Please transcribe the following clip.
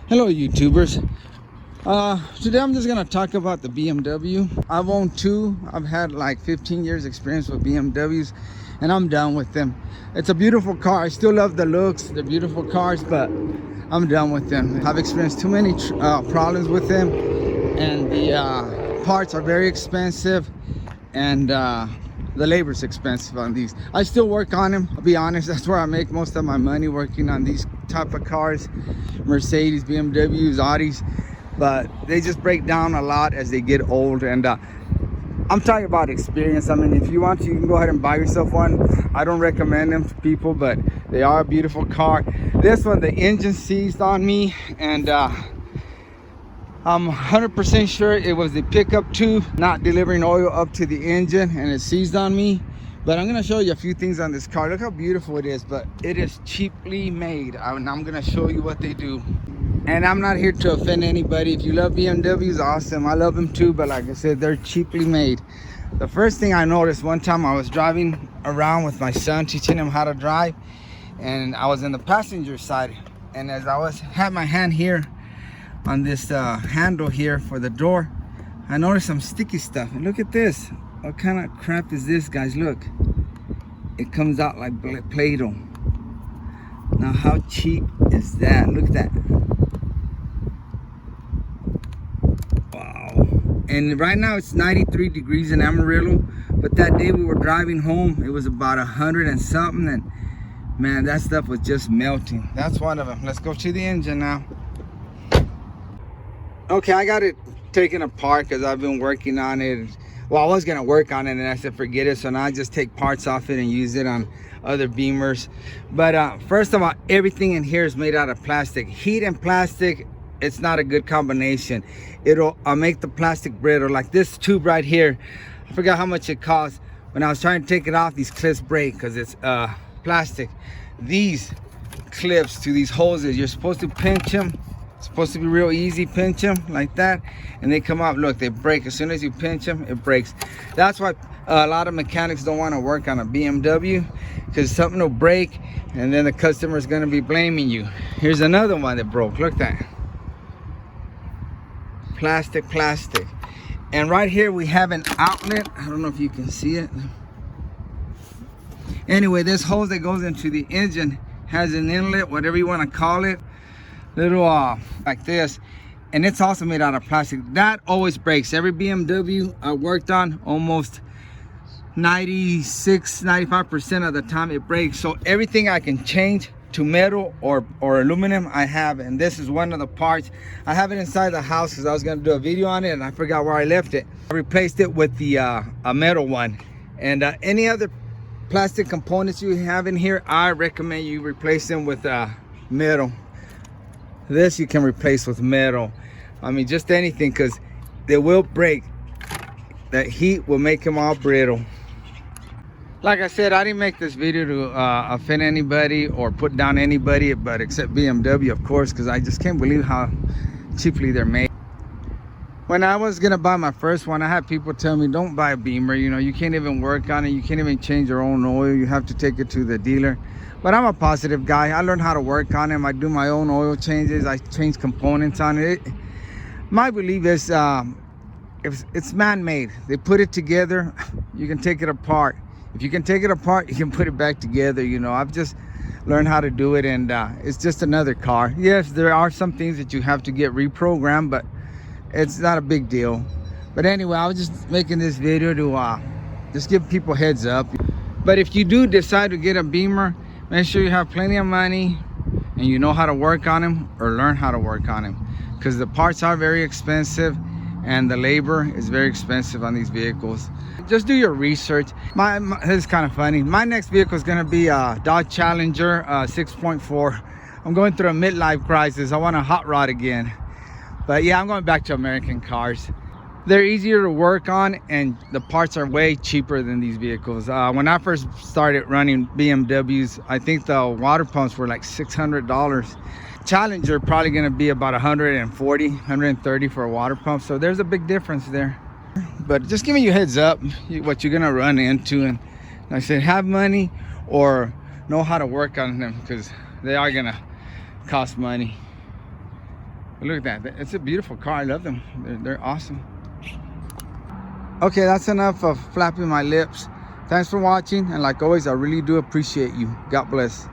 Hello YouTubers. Today I'm just gonna talk about the BMW. I've owned two. I've had like 15 years experience with BMWs and I'm done with them. It's a beautiful car. I still love the looks. They're beautiful cars, but I'm done with them. I've experienced too many problems with them, and the parts are very expensive, and the labor's expensive on these. I still work on them, I'll be honest. That's where I make most of my money, working on these type of cars, Mercedes, BMWs, Audis. But they just break down a lot as they get old. And I'm talking about experience. I mean, if you want to, you can go ahead and buy yourself one. I don't recommend them to people, but they are a beautiful car. This one, the engine seized on me, and I'm 100% sure it was the pickup tube not delivering oil up to the engine, and it seized on me. But I'm going to show you a few things on this car. Look how beautiful it is, but it is cheaply made. And I'm going to show you what they do. And I'm not here to offend anybody. If you love BMWs, awesome. I love them too, but like I said, they're cheaply made. The first thing I noticed, one time I was driving around with my son, teaching him how to drive, and I was in the passenger side, and as I had my hand here on this handle here for the door, I noticed some sticky stuff. And look at this. What kind of crap is this, guys? Look, it comes out like Play-Doh. Now how cheap is that? Look at that. Wow. And right now it's 93 degrees in Amarillo, but that day we were driving home, it was about 100 and something, and man, that stuff was just melting. That's one of them. Let's go to the engine now. Okay, I got it taken apart because I've been working on it. Well, I was gonna work on it and I said forget it, so now I just take parts off it and use it on other Beamers. But first of all, everything in here is made out of plastic. Heat and plastic, it's not a good combination. It'll make the plastic brittle. Like this tube right here, I forgot how much it cost. When I was trying to take it off, these clips break because it's plastic. These clips to these hoses, you're supposed to pinch them. It's supposed to be real easy. Pinch them like that and they come out. Look, they break as soon as you pinch them. It breaks. That's why a lot of mechanics don't want to work on a BMW, because something will break and then the customer is going to be blaming you. Here's another one that broke. Look at that. Plastic. And right here we have an outlet. I don't know if you can see it. Anyway, this hose that goes into the engine has an inlet, whatever you want to call it, little like this, and it's also made out of plastic. That always breaks. Every BMW I worked on, almost 96-95% of the time it breaks. So everything I can change to metal or aluminum, I have. And this is one of the parts. I have it inside the house because I was going to do a video on it and I forgot where I left it. I replaced it with the a metal one. And any other plastic components you have in here, I recommend you replace them with metal. This you can replace with metal. I mean, just anything, because they will break. That heat will make them all brittle. Like I said, I didn't make this video to offend anybody or put down anybody, but except BMW, of course, because I just can't believe how cheaply they're made. When I was gonna buy my first one, I had people tell me, don't buy a Beamer. You know, you can't even work on it. You can't even change your own oil. You have to take it to the dealer. But I'm a positive guy. I learned how to work on them. I do my own oil changes. I change components on it. My belief is it's man-made. They put it together. You can take it apart. If you can take it apart, you can put it back together. You know, I've just learned how to do it, and it's just another car. Yes, there are some things that you have to get reprogrammed, but it's not a big deal. But anyway, I was just making this video to just give people heads up. But if you do decide to get a Beamer, make sure you have plenty of money and you know how to work on them, or learn how to work on them, because the parts are very expensive and the labor is very expensive on these vehicles. Just do your research. This is kind of funny. My next vehicle is going to be a Dodge Challenger 6.4. I'm going through a midlife crisis. I want a hot rod again. But yeah, I'm going back to American cars. They're easier to work on and the parts are way cheaper than these vehicles. When I first started running BMWs, I think the water pumps were like $600. Challenger probably going to be about 140, 130 for a water pump. So there's a big difference there. But just giving you heads up what you're going to run into. And like I said, have money or know how to work on them, because they are going to cost money. But look at that. It's a beautiful car. I love them. They're awesome. Okay, that's enough of flapping my lips. Thanks for watching. And like always, I really do appreciate you. God bless.